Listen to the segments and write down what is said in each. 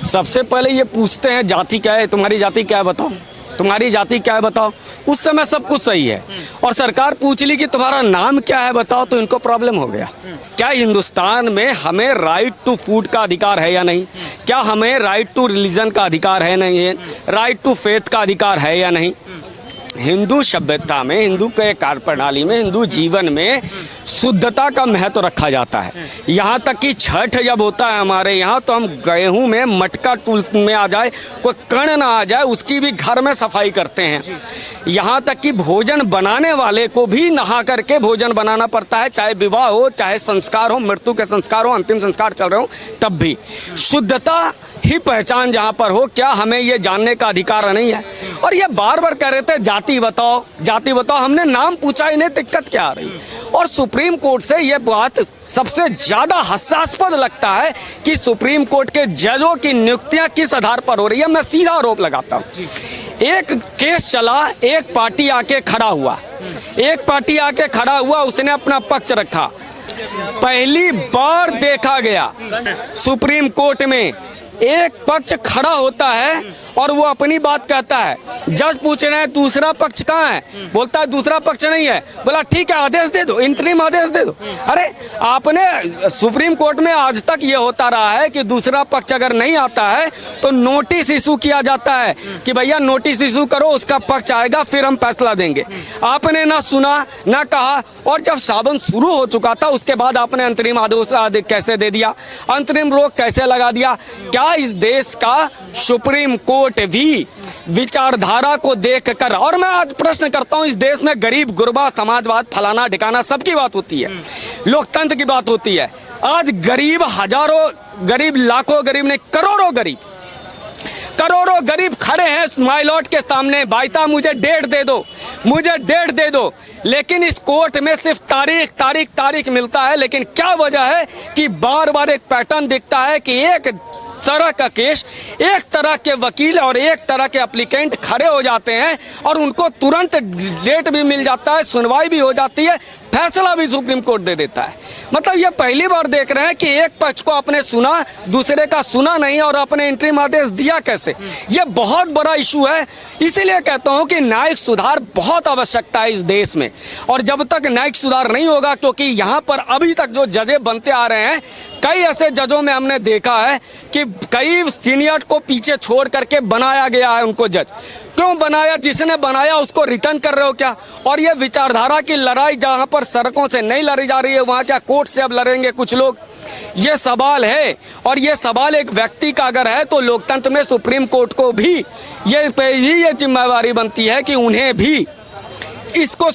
सबसे पहले ये पूछते हैं जाति क्या है, तुम्हारी जाति क्या है बताओ, तुम्हारी जाति क्या है बताओ। उस समय सब कुछ सही है और सरकार पूछ ली कि तुम्हारा नाम क्या है बताओ, तो इनको प्रॉब्लम हो गया। क्या हिंदुस्तान में हमें राइट टू फूड का अधिकार है या नहीं? क्या हमें राइट टू रिलीजन का अधिकार है नहीं है? राइट टू फेथ का अधिकार है या नहीं? हिंदू सभ्यता में, हिंदू के कार्य प्रणाली में, हिंदू जीवन में शुद्धता का महत्व रखा जाता है। यहाँ तक कि छठ जब होता है हमारे यहाँ, तो हम गेहूं में मटका टूल में आ जाए, कोई कण ना आ जाए, उसकी भी घर में सफाई करते हैं। यहाँ तक कि भोजन बनाने वाले को भी नहा करके भोजन बनाना पड़ता है, चाहे विवाह हो, चाहे संस्कार हो, मृत्यु के संस्कार हो, अंतिम संस्कार चल रहे हो, तब भी शुद्धता ही पहचान जहाँ पर हो। क्या हमें ये जानने का अधिकार नहीं है? और ये बार बार कह रहे थे जाति बताओ, जाति बताओ। हमने नाम पूछा, इन्हें दिक्कत क्या आ रही? और सुप्रीम कोर्ट से ये बात सबसे ज्यादा हास्यास्पद लगता है कि सुप्रीम कोर्ट के जजों की नियुक्तियां किस आधार पर हो रही है। मैं सीधा आरोप लगाता हूं, एक केस चला, एक पार्टी आके खड़ा हुआ, एक पार्टी आके खड़ा हुआ, उसने अपना पक्ष रखा। पहली बार देखा गया सुप्रीम कोर्ट में एक पक्ष खड़ा होता है और वो अपनी बात कहता है। जज पूछ रहे हैं दूसरा पक्ष कहाँ है, बोलता है दूसरा पक्ष नहीं है। बोला ठीक है, आदेश दे दो, इंतरिम आदेश दे दो। अरे आपने सुप्रीम कोर्ट में आज तक ये होता रहा है कि दूसरा पक्ष अगर नहीं आता है तो नोटिस इशू किया जाता है कि भैया नोटिस इशू करो, उसका पक्ष आएगा फिर हम फैसला देंगे। आपने ना सुना ना कहा, और जब सावन शुरू हो चुका था उसके बाद आपने अंतरिम आदेश कैसे दे दिया, अंतरिम रोक कैसे लगा दिया? क्या इस देश का सुप्रीम कोर्ट भी विचारधारा को देखकर, और मैं आज प्रश्न करता हूं, इस देश में गरीब गुरबा, समाजवाद, फलाना ढिकाना सबकी बात होती है, लोकतंत्र की बात होती है। आज गरीब हजारों गरीब, लाखों गरीब ने करोड़ों गरीब खड़े हैं माइलॉट के सामने, भाई साहब मुझे डेट दे दो, मुझे डेट दे दो। लेकिन इस कोर्ट में सिर्फ तारीख मिलता है। लेकिन क्या वजह है कि बार बार एक पैटर्न दिखता है कि एक तरह का केस, एक तरह के वकील और एक तरह के एप्लीकेंट खड़े हो जाते हैं और उनको तुरंत डेट भी मिल जाता है, सुनवाई भी हो जाती है, फैसला भी सुप्रीम कोर्ट दे देता है। मतलब ये पहली बार देख रहे हैं कि एक पक्ष को आपने सुना, दूसरे का सुना नहीं, और आपने इंटरिम आदेश दिया कैसे? ये बहुत बड़ा इशू है। इसीलिए कहता हूं कि न्यायिक सुधार बहुत आवश्यकता है इस देश में। और जब तक न्यायिक सुधार नहीं होगा, क्योंकि यहाँ पर अभी तक जो जजें बनते आ रहे हैं, कई ऐसे जजों में हमने देखा है कि कई सीनियर को पीछे छोड़ करके बनाया गया है उनको जज। क्यों बनाया? जिसने बनाया उसको रिटर्न कर रहे हो क्या? और ये विचारधारा की लड़ाई जहां पर सड़कों से नहीं लड़ी जा रही है, वहां क्या कोर्ट से अब लड़ेंगे कुछ लोग? ये सवाल है। और ये सवाल एक व्यक्ति का अगर है तो लोकतंत्र में सुप्रीम कोर्ट को भी ये जिम्मेवारी बनती है कि उन्हें भी इसको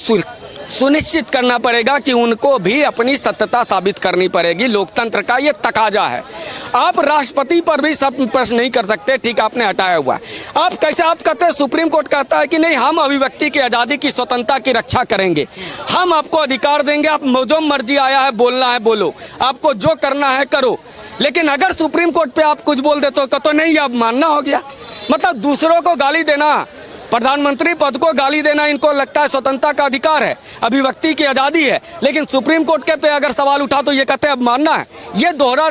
सुनिश्चित करना पड़ेगा कि उनको भी अपनी सत्यता साबित करनी पड़ेगी। लोकतंत्र का ये तकाजा है। आप राष्ट्रपति पर भी सब प्रश्न नहीं कर सकते, ठीक आपने हटाया हुआ है। आप कैसे आप कहते हैं, सुप्रीम कोर्ट कहता है कि नहीं, हम अभिव्यक्ति की आज़ादी की स्वतंत्रता की रक्षा करेंगे, हम आपको अधिकार देंगे, आप जो मर्जी आया है बोलना है बोलो, आपको जो करना है करो। लेकिन अगर सुप्रीम कोर्ट पे आप कुछ बोल देते हो तो नहीं, अब मानना हो गया। मतलब दूसरों को गाली देना, प्रधानमंत्री पद को गाली देना इनको लगता है स्वतंत्रता का अधिकार है, अभिव्यक्ति की आज़ादी है। लेकिन सुप्रीम कोर्ट के पे अगर सवाल उठा तो ये कहते हैं अब मानना है। ये दोहरा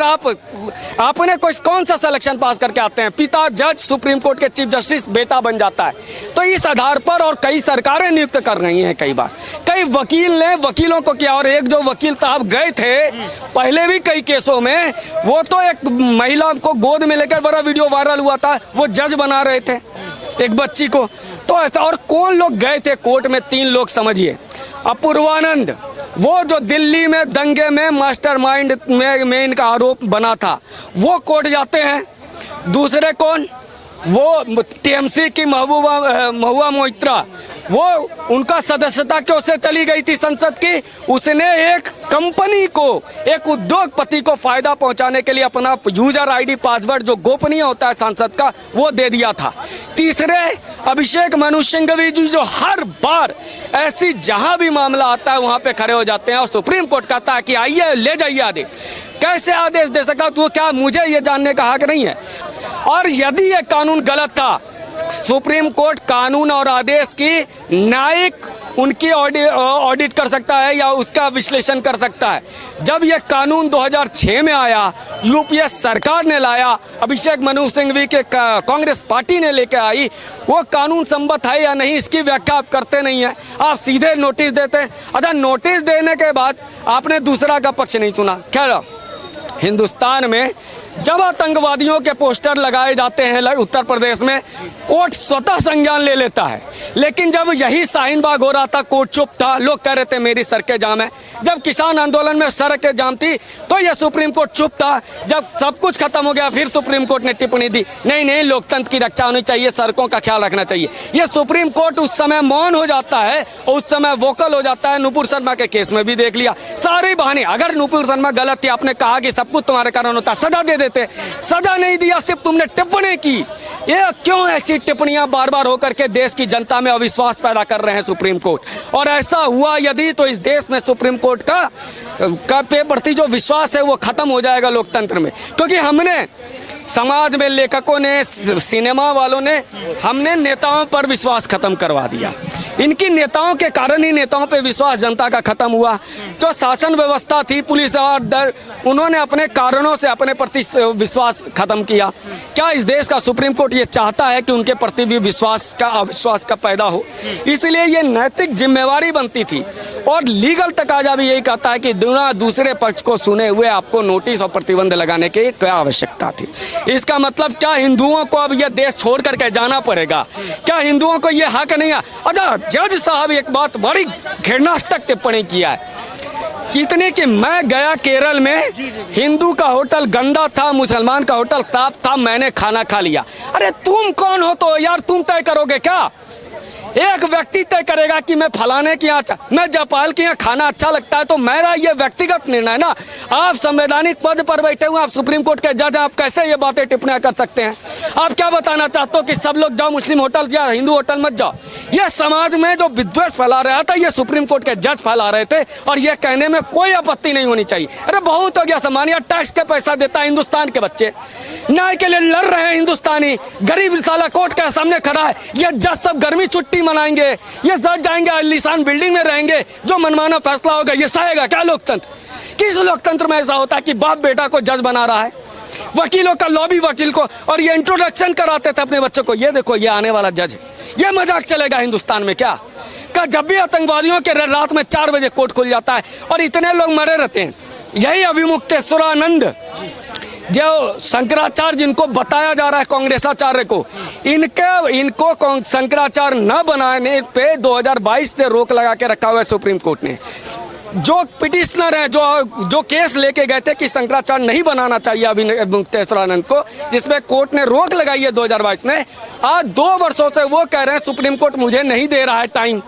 आपने कौन सा सिलेक्शन पास करके आते हैं? पिता जज, सुप्रीम कोर्ट के चीफ जस्टिस बेटा बन जाता है। तो इस आधार पर और कई सरकारें नियुक्त कर रही हैं, कई बार कई वकील ने वकीलों को किया। और एक जो वकील साहब गए थे पहले भी कई केसों में, वो तो एक महिला को गोद में लेकर बड़ा वीडियो वायरल हुआ था, वो जज बना रहे थे एक बच्ची को। तो ऐसा, और कौन लोग गए थे कोर्ट में? 3 लोग समझिए। अपूर्वानंद, वो जो दिल्ली में दंगे में मास्टरमाइंड में इनका आरोप बना था, वो कोर्ट जाते हैं। दूसरे कौन? वो टीएमसी की महुआ मोइत्रा, वो उनका सदस्यता क्यों से चली गई थी संसद की? उसने एक कंपनी को, एक उद्योगपति को फायदा पहुंचाने के लिए अपना यूजर आईडी पासवर्ड जो गोपनीय होता है सांसद का, वो दे दिया था। तीसरे अभिषेक मनु सिंघवी जी, जो हर बार ऐसी जहां भी मामला आता है वहां पे खड़े हो जाते हैं और सुप्रीम कोर्ट कहता है कि आइए ले जाइए आदेश। कैसे आदेश दे सकता? तो क्या मुझे ये जानने का हक नहीं है? और यदि ये कानून गलत था, सुप्रीम कोर्ट कानून और आदेश की न्यायिक उनकी ऑडिट कर सकता है या उसका विश्लेषण कर सकता है। जब ये कानून 2006 में आया, यूपीए सरकार ने लाया, अभिषेक मनु सिंघवी के कांग्रेस पार्टी ने लेकर आई, वो कानून संबद्ध है या नहीं इसकी व्याख्या आप करते नहीं है, आप सीधे नोटिस देते हैं। अच्छा, नोटिस देने के बाद आपने दूसरा का पक्ष नहीं सुना। खैर, हिंदुस्तान में जब आतंकवादियों के पोस्टर लगाए जाते हैं उत्तर प्रदेश में, कोर्ट स्वतः संज्ञान ले लेता है। लेकिन जब यही शाहीन बाग हो रहा था, कोर्ट चुप था, लोग कह रहे थे मेरी सड़कें जाम है। जब किसान आंदोलन में सड़कें जाम थी तो यह सुप्रीम कोर्ट चुप था। जब सब कुछ खत्म हो गया फिर सुप्रीम कोर्ट ने टिप्पणी दी, नहीं नहीं, लोकतंत्र की रक्षा होनी चाहिए, सड़कों का ख्याल रखना चाहिए। यह सुप्रीम कोर्ट उस समय मौन हो जाता है और उस समय वोकल हो जाता है। नुपुर शर्मा के केस में भी देख लिया, सारे बहाने। अगर नुपुर शर्मा गलत थी, आपने कहा कि सब कुछ तुम्हारे कारण होता, सजा दे देते, सजा नहीं दिया, सिर्फ तुमने टिप्पणी की। ये क्यों ऐसी टिप्पणियां बार बार होकर के देश की जनता में अविश्वास पैदा कर रहे हैं सुप्रीम कोर्ट। और ऐसा हुआ यदि तो इस देश में सुप्रीम कोर्ट का प्रति जो विश्वास है वो खत्म हो जाएगा लोकतंत्र में। क्योंकि हमने समाज में, लेखकों ने, सिनेमा वालों ने, हमने नेताओं पर विश्वास खत्म करवा दिया। इनकी नेताओं के कारण ही नेताओं पे विश्वास जनता का खत्म हुआ। जो शासन व्यवस्था थी, पुलिस और उन्होंने अपने कारणों से अपने प्रति विश्वास खत्म किया। क्या इस देश का सुप्रीम कोर्ट ये चाहता है कि उनके प्रति भी विश्वास का अविश्वास का पैदा हो? इसलिए ये नैतिक जिम्मेवारी बनती थी और लीगल तकाजा भी यही कहता है कि दूसरे पक्ष को सुने हुए आपको नोटिस और प्रतिबंध लगाने की क्या आवश्यकता थी। इसका मतलब क्या हिंदुओं को अब यह देश छोड़ करके जाना पड़ेगा? क्या हिंदुओं को यह हक नहीं है? अच्छा, जज साहब एक बात बड़ी घृणास्पद टिप्पणी किया है कितने कि मैं गया केरल में, हिंदू का होटल गंदा था, मुसलमान का होटल साफ था, मैंने खाना खा लिया। अरे तुम कौन हो तो यार, तुम तय करोगे क्या? एक व्यक्ति तय करेगा कि मैं फलाने के यहाँ, मैं जयपाल के यहाँ खाना अच्छा लगता है तो मेरा ये व्यक्तिगत निर्णय ना। आप संवैधानिक पद पर बैठे हुए, आप सुप्रीम कोर्ट के जज, आप कैसे ये बातें टिप्पणियां कर सकते हैं? आप क्या बताना चाहते हो कि सब लोग जाओ मुस्लिम होटल या हिंदू होटल मत जाओ? यह समाज में जो विद्वेष फैला रहा था ये सुप्रीम कोर्ट के जज फैला रहे थे और ये कहने में कोई आपत्ति नहीं होनी चाहिए। अरे बहुत हो गया सामान्य, टैक्स का पैसा देता है हिंदुस्तान के बच्चे, न्याय के लिए लड़ रहे हैं हिंदुस्तानी, गरीब साला कोर्ट के सामने खड़ा है। ये जज सब गर्मी छुट्टी मनाएंगे, ये जज जाएंगे आलीशान बिल्डिंग में रहेंगे, जो मनमाना फैसला होगा ये सहेगा क्या लोकतंत्र? किस लोकतंत्र में ऐसा होता है कि बाप बेटा को जज बना रहा है, वकीलों का लॉबी वकील को, और ये इंट्रोडक्शन कराते थे अपने बच्चों को, ये देखो ये आने वाला जज है। ये मजाक चलेगा हिंदुस्तान में क्या? जब भी आतंकवादियों के रात में 4 बजे कोर्ट खुल जाता है और इतने लोग मरे रहते हैं। यही अभिमुक्तेश्वरानंद जो शंकराचार्य जिनको बताया जा रहा है कांग्रेसाचार्य को, इनको शंकराचार्य न बनाने पे 2022 से रोक लगा के रखा हुआ है सुप्रीम कोर्ट ने। जो पिटिशनर है, जो केस लेके गए थे कि शंकराचार्य नहीं बनाना चाहिए अभिमुक्तेश्वरानंद को, जिसमें कोर्ट ने रोक लगाई है 2022 में, आज 2 वर्षों से वो कह रहे हैं सुप्रीम कोर्ट मुझे नहीं दे रहा है टाइम।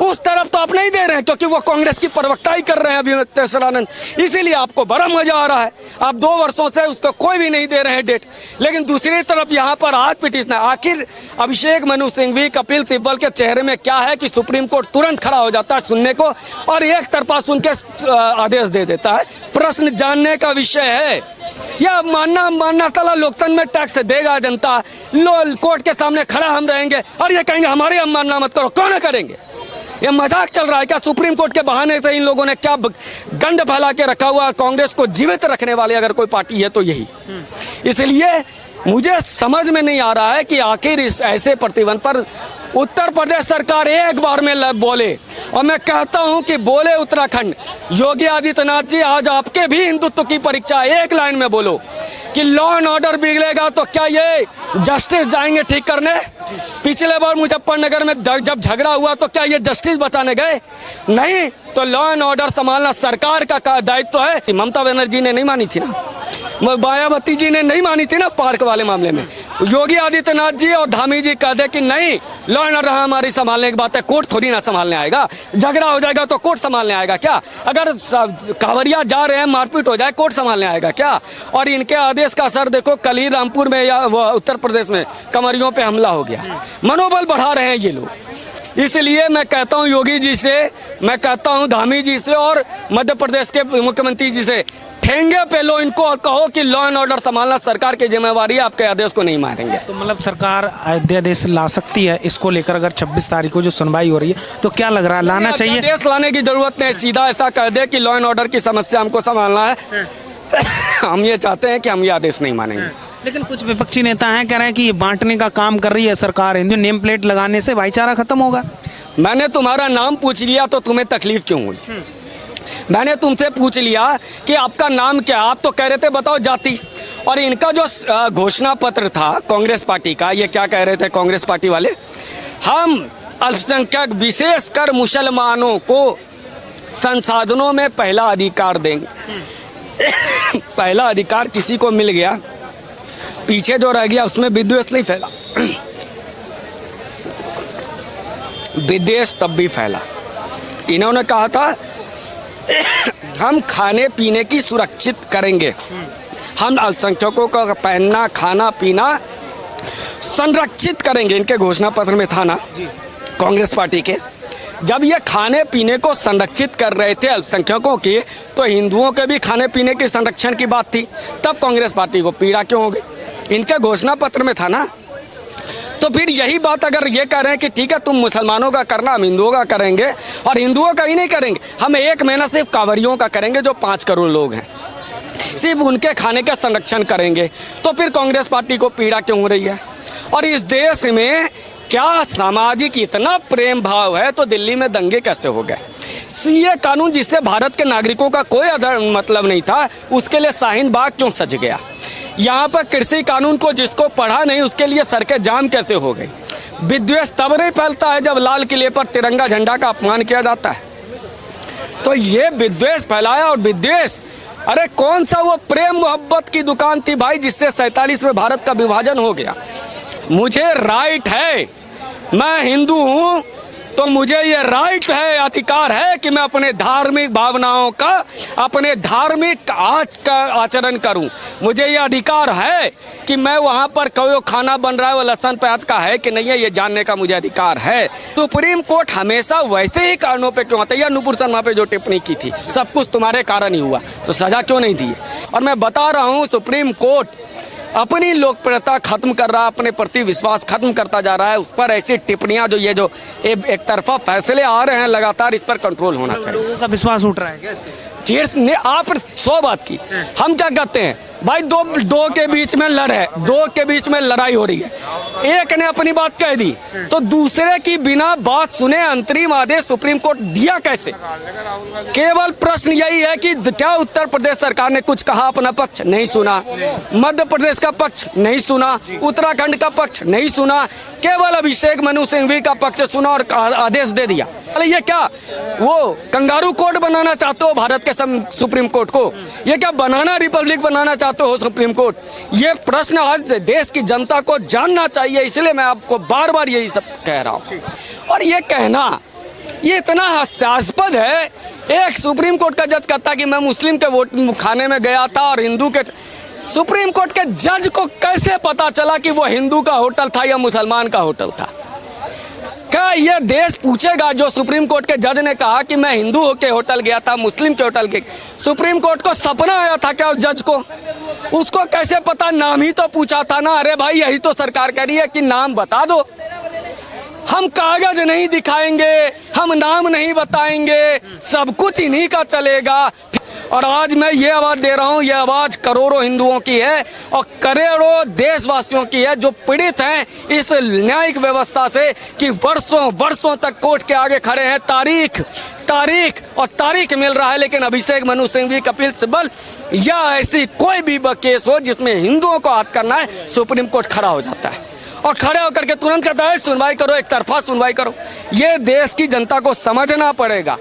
उस तरफ तो आप नहीं दे रहे हैं क्योंकि वो कांग्रेस की प्रवक्ता ही कर रहे हैं अभिमुक्तेश्वरानंद, इसीलिए आपको बड़ा मजा आ रहा है। आप 2 वर्षों से उसको कोई भी नहीं दे रहे हैं डेट। लेकिन दूसरी तरफ यहाँ पर आज पिटिशनर, आखिर अभिषेक मनु सिंघवी, कपिल सिब्बल के चेहरे में क्या है कि सुप्रीम कोर्ट तुरंत खड़ा हो जाता है सुनने को और एक तरफा सुन के आदेश दे देता है। प्रश्न जानने का विषय है, या मानना तला लोकतंत्र में टैक्स देगा जनता, कोर्ट के सामने खड़ा हम रहेंगे और ये कहेंगे हमारे हम मानना मत करो, कौन करेंगे? ये मजाक चल रहा है क्या? सुप्रीम कोर्ट के बहाने से इन लोगों ने क्या गंद फैला के रखा हुआ? कांग्रेस को जीवित रखने वाली अगर कोई पार्टी है तो यही। इसलिए मुझे समझ में नहीं आ रहा है कि आखिर इस ऐसे प्रतिबंध पर उत्तर प्रदेश सरकार एक बार में बोले, और मैं कहता हूं कि बोले उत्तराखंड, योगी आदित्यनाथ जी आज आपके भी हिंदुत्व की परीक्षा, एक लाइन में बोलो कि लॉ एंड ऑर्डर बिगड़ेगा तो क्या ये जस्टिस जाएंगे ठीक करने? पिछले बार मुजफ्फरनगर में जब झगड़ा हुआ तो क्या ये जस्टिस बचाने गए? नहीं, तो लॉ एंड ऑर्डर संभालना सरकार का दायित्व है। ममता बनर्जी ने नहीं मानी थी ना, मायावती जी ने नहीं मानी थी ना पार्क वाले मामले में। योगी आदित्यनाथ जी और धामी जी कह दे कि नहीं, लॉ एंड ऑर्डर हमारी संभालने की बात है, कोर्ट थोड़ी ना संभालने आएगा। झगड़ा हो जाएगा तो कोर्ट संभालने आएगा क्या? अगर कांवरिया जा रहे हैं, मारपीट हो जाए, कोर्ट संभालने आएगा क्या? और इनके आदेश का असर देखो, कल ही रामपुर में या उत्तर प्रदेश में कंवरियों पे हमला हो गया। मनोबल बढ़ा रहे हैं ये लोग। इसलिए मैं कहता हूँ योगी जी से, मैं कहता हूँ धामी जी से और मध्य प्रदेश के मुख्यमंत्री जी से, ठेंगे पे लो इनको और कहो कि लॉ एंड ऑर्डर संभालना सरकार की जिम्मेवारी है, आपके आदेश को नहीं मानेंगे। तो मतलब सरकार अध्यादेश ला सकती है इसको लेकर, अगर 26 तारीख को जो सुनवाई हो रही है तो क्या लग रहा है लाना चाहिए? अध्यादेश लाने की जरूरत नहीं, सीधा ऐसा कह दे कि लॉ एंड ऑर्डर की समस्या हमको संभालना है। हम ये चाहते हैं कि हम ये आदेश नहीं मानेंगे। लेकिन कुछ विपक्षी नेता हैं कह रहे हैं कि ये बांटने का काम कर रही है सरकार, हिंदू नेम प्लेट लगाने से भाईचारा खत्म होगा। मैंने तुम्हारा नाम पूछ लिया तो तुम्हें तकलीफ क्यों हुई? मैंने तुमसे पूछ लिया कि आपका नाम क्या, आप तो कह रहे थे बताओ जाति। और इनका जो घोषणा पत्र था कांग्रेस पार्टी का, ये क्या कह रहे थे कांग्रेस पार्टी वाले, हम अल्पसंख्यक विशेषकर मुसलमानों को संसाधनों में पहला अधिकार देंगे। पहला अधिकार किसी को मिल गया, पीछे जो रह गया उसमें विद्वेष नहीं फैला, विद्वेष तब भी फैला। इन्होंने कहा था हम खाने पीने की सुरक्षित करेंगे, हम अल्पसंख्यकों का पहनना खाना पीना संरक्षित करेंगे। इनके घोषणा पत्र में था ना कांग्रेस पार्टी के। जब ये खाने पीने को संरक्षित कर रहे थे अल्पसंख्यकों की, तो हिंदुओं के भी खाने पीने के संरक्षण की बात थी, तब कांग्रेस पार्टी को पीड़ा क्यों हो गई? इनके घोषणा पत्र में था ना। तो फिर यही बात अगर ये कह रहे हैं कि ठीक है तुम मुसलमानों का करना, हम हिंदुओं का करेंगे, और हिंदुओं का ही नहीं करेंगे, हम एक महीना सिर्फ कांवरियों का करेंगे जो 5 करोड़ लोग हैं, सिर्फ उनके खाने का संरक्षण करेंगे, तो फिर कांग्रेस पार्टी को पीड़ा क्यों हो रही है? और इस देश में क्या सामाजिक इतना प्रेम भाव है तो दिल्ली में दंगे कैसे हो गए? सीए कानून जिससे भारत के नागरिकों का कोई मतलब नहीं था, उसके लिए शाहीन बाग क्यों सज गया? यहाँ पर कृषि कानून को जिसको पढ़ा नहीं उसके लिए सड़कें जाम कैसे हो गई? विद्वेष तब नहीं फैलता है जब लाल किले पर तिरंगा झंडा का अपमान किया जाता है। तो ये विद्वेष फैलाया, और विद्वेष, अरे कौन सा वो प्रेम मोहब्बत की दुकान थी भाई जिससे 47 में भारत का विभाजन हो गया? मुझे राइट है, मैं हिंदू हूँ तो मुझे ये राइट है, अधिकार है कि मैं अपने धार्मिक भावनाओं का, अपने धार्मिक आचरण करूं। मुझे ये अधिकार है कि मैं वहां पर कोई खाना बन रहा है वो लहसुन प्याज का है कि नहीं है, ये जानने का मुझे अधिकार है। सुप्रीम कोर्ट हमेशा वैसे ही कारणों पे क्यों आता है? या नुपुर शर्मा पे जो टिप्पणी की थी, सब कुछ तुम्हारे कारण ही हुआ, तो सजा क्यों नहीं दी? और मैं बता रहा हूँ सुप्रीम कोर्ट अपनी लोकप्रियता खत्म कर रहा है, अपने प्रति विश्वास खत्म करता जा रहा है। उस पर ऐसी टिप्पणियां जो ये जो एक तरफा फैसले आ रहे हैं लगातार, इस पर कंट्रोल होना चाहिए। लोगों का विश्वास उठ रहा है कैसे? ने आप 100 बात की, हम क्या कहते हैं भाई, दो के बीच में दो के बीच में लड़ाई हो रही है, एक ने अपनी बात कह दी तो दूसरे की बिना बात सुने अंतरिम आदेश सुप्रीम कोर्ट दिया कैसे? केवल प्रश्न यही है कि क्या उत्तर प्रदेश सरकार ने कुछ कहा, अपना पक्ष नहीं सुना, मध्य प्रदेश का पक्ष नहीं सुना, उत्तराखंड का पक्ष नहीं सुना, केवल अभिषेक मनु सिंघवी का पक्ष सुना और आदेश दे दिया। ये क्या वो कंगारू कोर्ट बनाना चाहते हो भारत के सुप्रीम कोर्ट को? ये क्या बनाना रिपब्लिक बनाना चाहते हो सुप्रीम कोर्ट? ये प्रश्न आज देश की जनता को जानना चाहिए, इसलिए मैं आपको बार बार यही सब कह रहा हूँ। और ये कहना ये इतना हास्यास्पद है, एक सुप्रीम कोर्ट का जज कहता कि मैं मुस्लिम के वोट खाने में गया था और हिंदू के, सुप्रीम कोर्ट के जज को कैसे पता चला कि वो हिंदू का होटल था या मुसलमान का होटल था? क्या ये देश पूछेगा जो सुप्रीम कोर्ट के जज ने कहा कि मैं हिंदू के होटल गया था, मुस्लिम के होटल के, सुप्रीम कोर्ट को सपना आया था क्या उस जज को? उसको कैसे पता? नाम ही तो पूछा था ना। अरे भाई यही तो सरकार कह रही है कि नाम बता दो, हम कागज नहीं दिखाएंगे, हम नाम नहीं बताएंगे, सब कुछ इन्हीं का चलेगा। और आज मैं ये आवाज़ दे रहा हूँ, ये आवाज़ करोड़ों हिंदुओं की है और करोड़ों देशवासियों की है जो पीड़ित हैं इस न्यायिक व्यवस्था से कि वर्षों वर्षों तक कोर्ट के आगे खड़े हैं, तारीख मिल रहा है, लेकिन अभिषेक मनु सिंघवी, कपिल सिब्बल या ऐसी कोई भी केस हो जिसमें हिंदुओं को हाथ करना है, सुप्रीम कोर्ट खड़ा हो जाता है और खड़े होकर के तुरंत कहता है सुनवाई करो, एक तरफा सुनवाई करो। ये देश की जनता को समझना पड़ेगा।